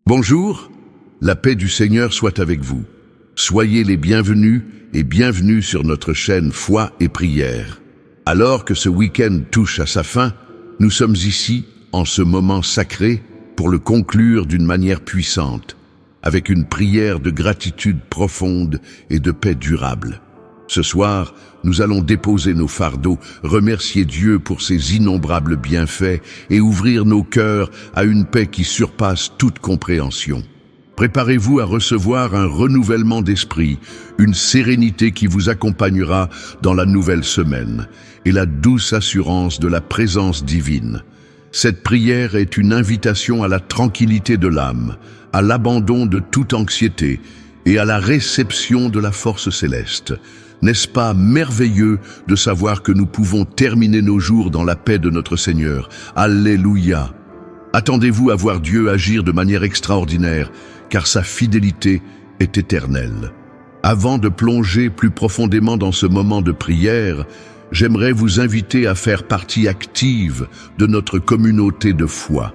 Bonjour, la paix du Seigneur soit avec vous. Soyez les bienvenus et bienvenue sur notre chaîne Foi et Prière. Alors que ce week-end touche à sa fin, nous sommes ici, en ce moment sacré, pour le conclure d'une manière puissante, avec une prière de gratitude profonde et de paix durable. Ce soir, nous allons déposer nos fardeaux, remercier Dieu pour ses innombrables bienfaits et ouvrir nos cœurs à une paix qui surpasse toute compréhension. Préparez-vous à recevoir un renouvellement d'esprit, une sérénité qui vous accompagnera dans la nouvelle semaine et la douce assurance de la présence divine. Cette prière est une invitation à la tranquillité de l'âme, à l'abandon de toute anxiété et à la réception de la force céleste. N'est-ce pas merveilleux de savoir que nous pouvons terminer nos jours dans la paix de notre Seigneur? Alléluia! Attendez-vous à voir Dieu agir de manière extraordinaire, car sa fidélité est éternelle. Avant de plonger plus profondément dans ce moment de prière, j'aimerais vous inviter à faire partie active de notre communauté de foi.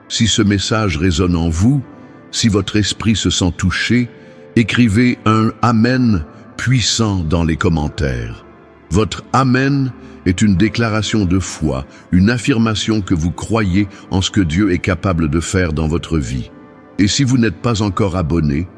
Si ce message résonne en vous, si votre esprit se sent touché, écrivez un « Amen » puissant dans les commentaires. Votre Amen est une déclaration de foi, une affirmation que vous croyez en ce que Dieu est capable de faire dans votre vie. Et si vous n'êtes pas encore abonné,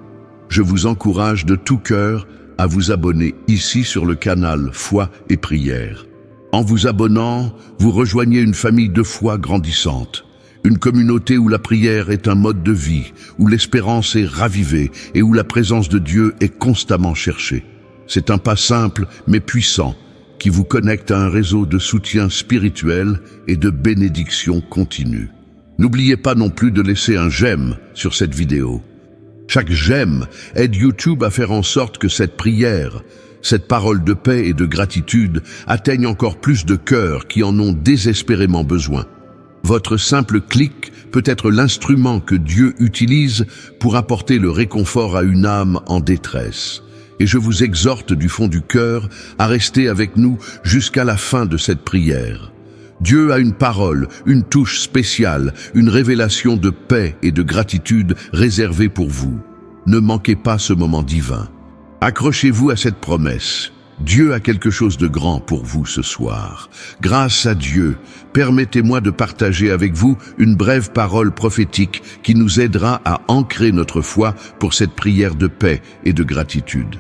je vous encourage de tout cœur à vous abonner ici sur le canal Foi et Prière. En vous abonnant, vous rejoignez une famille de foi grandissante. Une communauté où la prière est un mode de vie, où l'espérance est ravivée et où la présence de Dieu est constamment cherchée. C'est un pas simple mais puissant qui vous connecte à un réseau de soutien spirituel et de bénédiction continue. N'oubliez pas non plus de laisser un j'aime sur cette vidéo. Chaque j'aime aide YouTube à faire en sorte que cette prière, cette parole de paix et de gratitude atteigne encore plus de cœurs qui en ont désespérément besoin. Votre simple clic peut être l'instrument que Dieu utilise pour apporter le réconfort à une âme en détresse. Et je vous exhorte du fond du cœur à rester avec nous jusqu'à la fin de cette prière. Dieu a une parole, une touche spéciale, une révélation de paix et de gratitude réservée pour vous. Ne manquez pas ce moment divin. Accrochez-vous à cette promesse. Dieu a quelque chose de grand pour vous ce soir. Grâce à Dieu, permettez-moi de partager avec vous une brève parole prophétique qui nous aidera à ancrer notre foi pour cette prière de paix et de gratitude.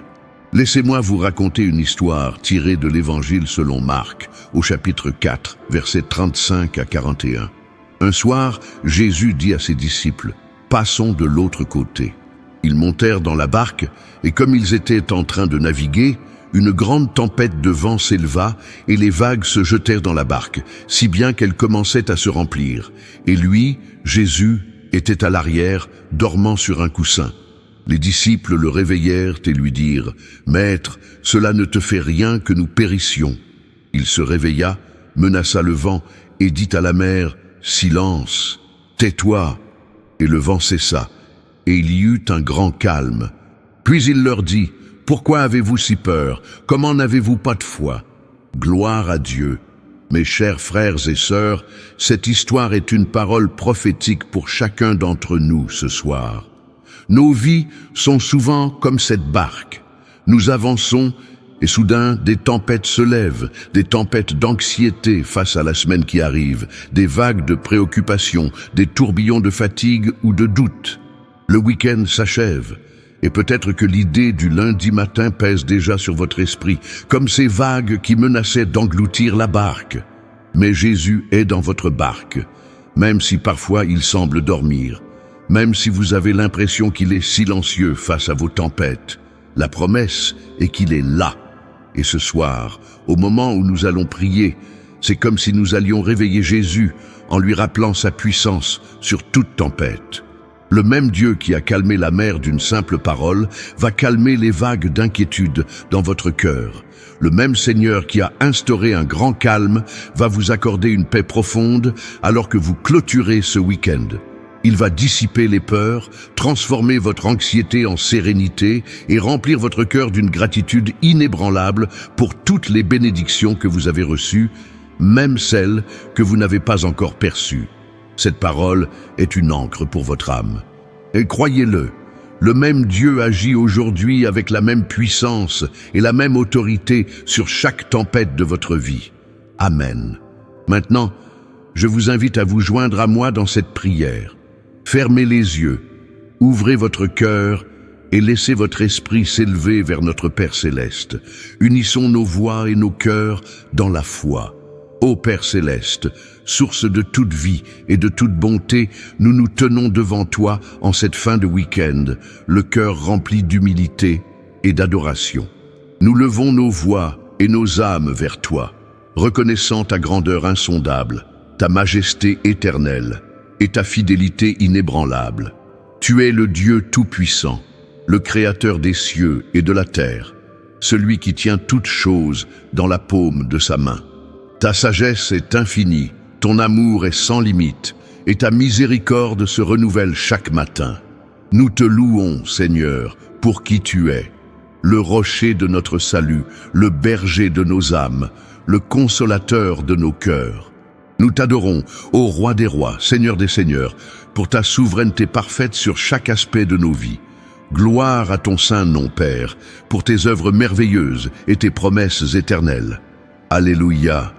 Laissez-moi vous raconter une histoire tirée de l'Évangile selon Marc, au chapitre 4, versets 35 à 41. Un soir, Jésus dit à ses disciples, « Passons de l'autre côté ». Ils montèrent dans la barque, et comme ils étaient en train de naviguer, une grande tempête de vent s'éleva et les vagues se jetèrent dans la barque, si bien qu'elle commençait à se remplir. Et lui, Jésus, était à l'arrière, dormant sur un coussin. Les disciples le réveillèrent et lui dirent, « Maître, cela ne te fait rien que nous périssions. » Il se réveilla, menaça le vent et dit à la mer, « Silence, tais-toi !» Et le vent cessa, et il y eut un grand calme. Puis il leur dit, « Pourquoi avez-vous si peur? Comment n'avez-vous pas de foi? » Gloire à Dieu. Mes chers frères et sœurs, cette histoire est une parole prophétique pour chacun d'entre nous ce soir. Nos vies sont souvent comme cette barque. Nous avançons et soudain des tempêtes se lèvent, des tempêtes d'anxiété face à la semaine qui arrive, des vagues de préoccupation, des tourbillons de fatigue ou de doute. Le week-end s'achève. Et peut-être que l'idée du lundi matin pèse déjà sur votre esprit, comme ces vagues qui menaçaient d'engloutir la barque. Mais Jésus est dans votre barque, même si parfois il semble dormir, même si vous avez l'impression qu'il est silencieux face à vos tempêtes. La promesse est qu'il est là. Et ce soir, au moment où nous allons prier, c'est comme si nous allions réveiller Jésus en lui rappelant sa puissance sur toute tempête. Le même Dieu qui a calmé la mer d'une simple parole va calmer les vagues d'inquiétude dans votre cœur. Le même Seigneur qui a instauré un grand calme va vous accorder une paix profonde alors que vous clôturez ce week-end. Il va dissiper les peurs, transformer votre anxiété en sérénité et remplir votre cœur d'une gratitude inébranlable pour toutes les bénédictions que vous avez reçues, même celles que vous n'avez pas encore perçues. Cette parole est une ancre pour votre âme. Et croyez-le, le même Dieu agit aujourd'hui avec la même puissance et la même autorité sur chaque tempête de votre vie. Amen. Maintenant, je vous invite à vous joindre à moi dans cette prière. Fermez les yeux, ouvrez votre cœur et laissez votre esprit s'élever vers notre Père Céleste. Unissons nos voix et nos cœurs dans la foi. Ô Père Céleste, source de toute vie et de toute bonté, nous nous tenons devant toi en cette fin de week-end, le cœur rempli d'humilité et d'adoration. Nous levons nos voix et nos âmes vers toi, reconnaissant ta grandeur insondable, ta majesté éternelle et ta fidélité inébranlable. Tu es le Dieu tout-puissant, le Créateur des cieux et de la terre, celui qui tient toutes choses dans la paume de sa main. Ta sagesse est infinie, ton amour est sans limite, et ta miséricorde se renouvelle chaque matin. Nous te louons, Seigneur, pour qui tu es, le rocher de notre salut, le berger de nos âmes, le consolateur de nos cœurs. Nous t'adorons, ô Roi des rois, Seigneur des seigneurs, pour ta souveraineté parfaite sur chaque aspect de nos vies. Gloire à ton saint nom, Père, pour tes œuvres merveilleuses et tes promesses éternelles. Alléluia.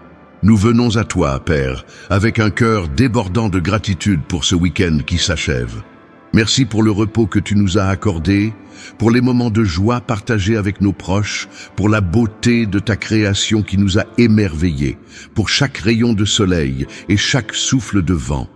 Nous venons à toi, Père, avec un cœur débordant de gratitude pour ce week-end qui s'achève. Merci pour le repos que tu nous as accordé, pour les moments de joie partagés avec nos proches, pour la beauté de ta création qui nous a émerveillés, pour chaque rayon de soleil et chaque souffle de vent.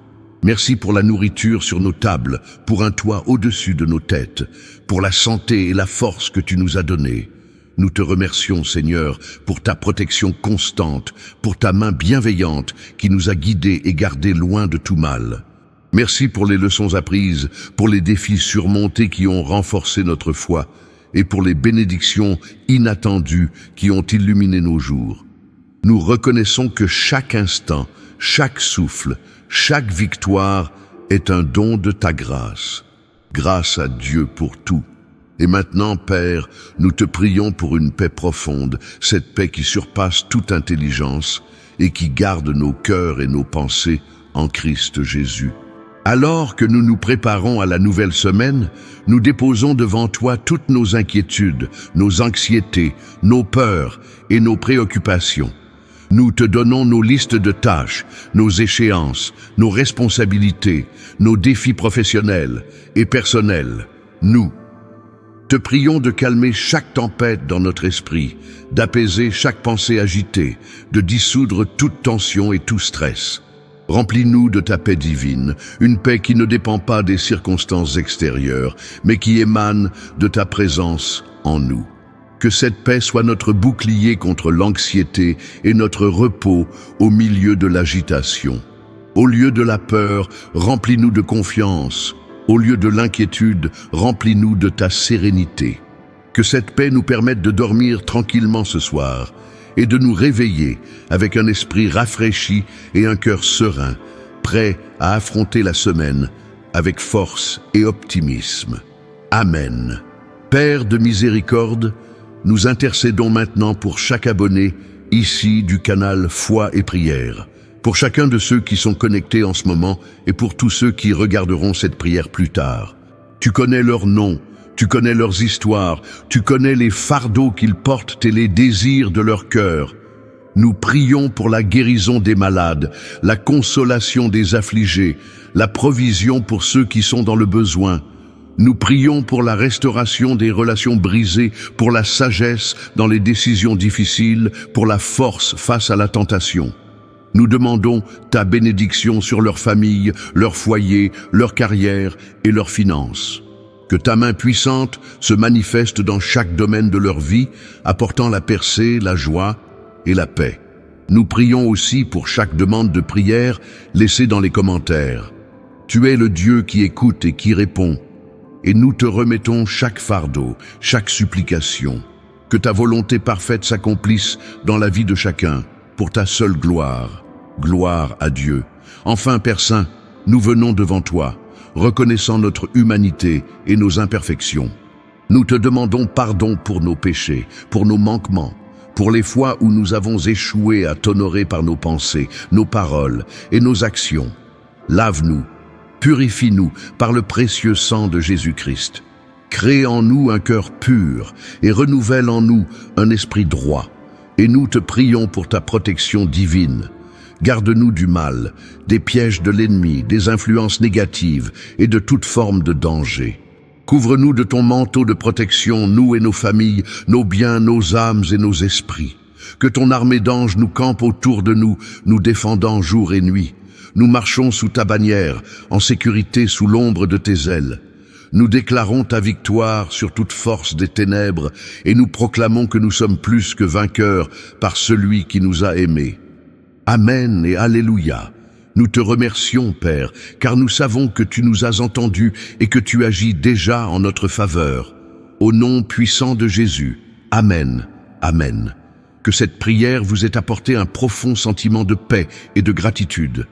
Merci pour la nourriture sur nos tables, pour un toit au-dessus de nos têtes, pour la santé et la force que tu nous as données. Nous te remercions, Seigneur, pour ta protection constante, pour ta main bienveillante qui nous a guidés et gardés loin de tout mal. Merci pour les leçons apprises, pour les défis surmontés qui ont renforcé notre foi et pour les bénédictions inattendues qui ont illuminé nos jours. Nous reconnaissons que chaque instant, chaque souffle, chaque victoire est un don de ta grâce. Grâce à Dieu pour tout. Et maintenant, Père, nous te prions pour une paix profonde, cette paix qui surpasse toute intelligence et qui garde nos cœurs et nos pensées en Christ Jésus. Alors que nous nous préparons à la nouvelle semaine, nous déposons devant toi toutes nos inquiétudes, nos anxiétés, nos peurs et nos préoccupations. Nous te donnons nos listes de tâches, nos échéances, nos responsabilités, nos défis professionnels et personnels. Nous te prions de calmer chaque tempête dans notre esprit, d'apaiser chaque pensée agitée, de dissoudre toute tension et tout stress. Remplis-nous de ta paix divine, une paix qui ne dépend pas des circonstances extérieures, mais qui émane de ta présence en nous. Que cette paix soit notre bouclier contre l'anxiété et notre repos au milieu de l'agitation. Au lieu de la peur, remplis-nous de confiance. Au lieu de l'inquiétude, remplis-nous de ta sérénité. Que cette paix nous permette de dormir tranquillement ce soir et de nous réveiller avec un esprit rafraîchi et un cœur serein, prêt à affronter la semaine avec force et optimisme. Amen. Père de miséricorde, nous intercédons maintenant pour chaque abonné ici du canal Foi et Prière, pour chacun de ceux qui sont connectés en ce moment et pour tous ceux qui regarderont cette prière plus tard. Tu connais leurs noms, tu connais leurs histoires, tu connais les fardeaux qu'ils portent et les désirs de leur cœur. Nous prions pour la guérison des malades, la consolation des affligés, la provision pour ceux qui sont dans le besoin. Nous prions pour la restauration des relations brisées, pour la sagesse dans les décisions difficiles, pour la force face à la tentation. Nous demandons ta bénédiction sur leur famille, leur foyer, leur carrière et leurs finances. Que ta main puissante se manifeste dans chaque domaine de leur vie, apportant la percée, la joie et la paix. Nous prions aussi pour chaque demande de prière laissée dans les commentaires. Tu es le Dieu qui écoute et qui répond, et nous te remettons chaque fardeau, chaque supplication. Que ta volonté parfaite s'accomplisse dans la vie de chacun, pour ta seule gloire. Gloire à Dieu. Enfin, Père Saint, nous venons devant toi, reconnaissant notre humanité et nos imperfections. Nous te demandons pardon pour nos péchés, pour nos manquements, pour les fois où nous avons échoué à t'honorer par nos pensées, nos paroles et nos actions. Lave-nous, Purifie-nous par le précieux sang de Jésus-Christ. Crée en nous un cœur pur et renouvelle en nous un esprit droit. Et nous te prions pour ta protection divine. Garde-nous du mal, des pièges de l'ennemi, des influences négatives et de toute forme de danger. Couvre-nous de ton manteau de protection, nous et nos familles, nos biens, nos âmes et nos esprits. Que ton armée d'anges nous campe autour de nous, nous défendant jour et nuit. Nous marchons sous ta bannière, en sécurité sous l'ombre de tes ailes. Nous déclarons ta victoire sur toute force des ténèbres et nous proclamons que nous sommes plus que vainqueurs par celui qui nous a aimés. Amen et Alléluia. Nous te remercions, Père, car nous savons que tu nous as entendus et que tu agis déjà en notre faveur. Au nom puissant de Jésus. Amen. Amen. Que cette prière vous ait apporté un profond sentiment de paix et de gratitude.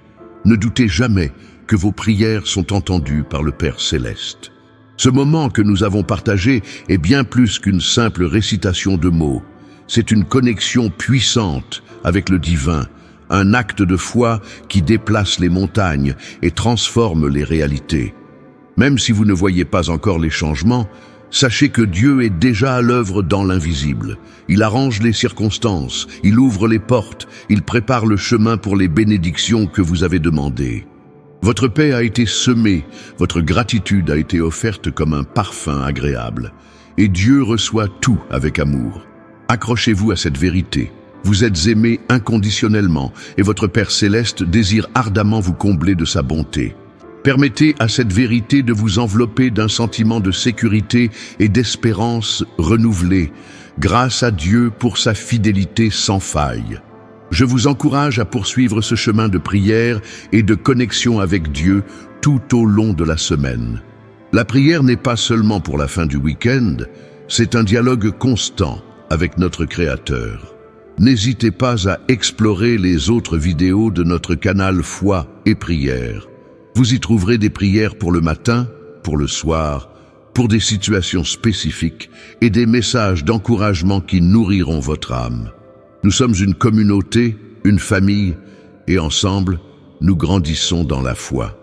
Ne doutez jamais que vos prières sont entendues par le Père Céleste. Ce moment que nous avons partagé est bien plus qu'une simple récitation de mots. C'est une connexion puissante avec le divin, un acte de foi qui déplace les montagnes et transforme les réalités. Même si vous ne voyez pas encore les changements, sachez que Dieu est déjà à l'œuvre dans l'invisible. Il arrange les circonstances, il ouvre les portes, il prépare le chemin pour les bénédictions que vous avez demandées. Votre paix a été semée, votre gratitude a été offerte comme un parfum agréable. Et Dieu reçoit tout avec amour. Accrochez-vous à cette vérité. Vous êtes aimés inconditionnellement et votre Père Céleste désire ardemment vous combler de sa bonté. Permettez à cette vérité de vous envelopper d'un sentiment de sécurité et d'espérance renouvelée, grâce à Dieu pour sa fidélité sans faille. Je vous encourage à poursuivre ce chemin de prière et de connexion avec Dieu tout au long de la semaine. La prière n'est pas seulement pour la fin du week-end, c'est un dialogue constant avec notre Créateur. N'hésitez pas à explorer les autres vidéos de notre canal Foi et Prière. Vous y trouverez des prières pour le matin, pour le soir, pour des situations spécifiques et des messages d'encouragement qui nourriront votre âme. Nous sommes une communauté, une famille, et ensemble, nous grandissons dans la foi.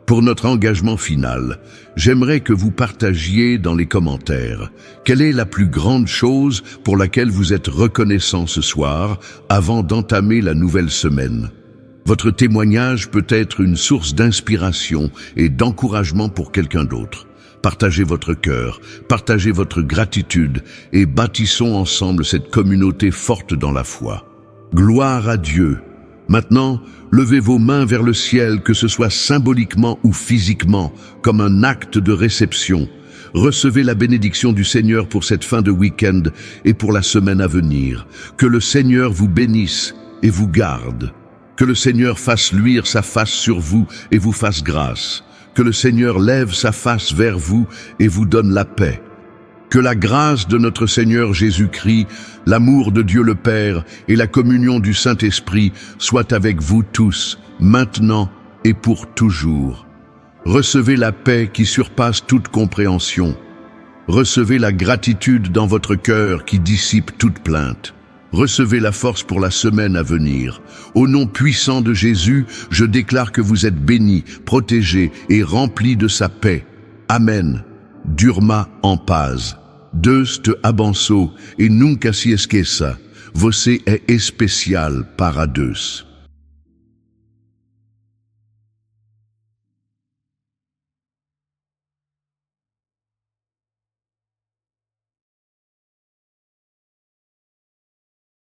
Pour notre engagement final, j'aimerais que vous partagiez dans les commentaires quelle est la plus grande chose pour laquelle vous êtes reconnaissant ce soir avant d'entamer la nouvelle semaine. Votre témoignage peut être une source d'inspiration et d'encouragement pour quelqu'un d'autre. Partagez votre cœur, partagez votre gratitude et bâtissons ensemble cette communauté forte dans la foi. Gloire à Dieu. Maintenant, levez vos mains vers le ciel, que ce soit symboliquement ou physiquement, comme un acte de réception. Recevez la bénédiction du Seigneur pour cette fin de week-end et pour la semaine à venir. Que le Seigneur vous bénisse et vous garde. Que le Seigneur fasse luire sa face sur vous et vous fasse grâce. Que le Seigneur lève sa face vers vous et vous donne la paix. Que la grâce de notre Seigneur Jésus-Christ, l'amour de Dieu le Père et la communion du Saint-Esprit soient avec vous tous, maintenant et pour toujours. Recevez la paix qui surpasse toute compréhension. Recevez la gratitude dans votre cœur qui dissipe toute plainte. Recevez la force pour la semaine à venir. Au nom puissant de Jésus, je déclare que vous êtes bénis, protégés et remplis de sa paix. Amen. Durma en paz. Deus te abençoe et nunca se esqueça. Você é especial para Deus.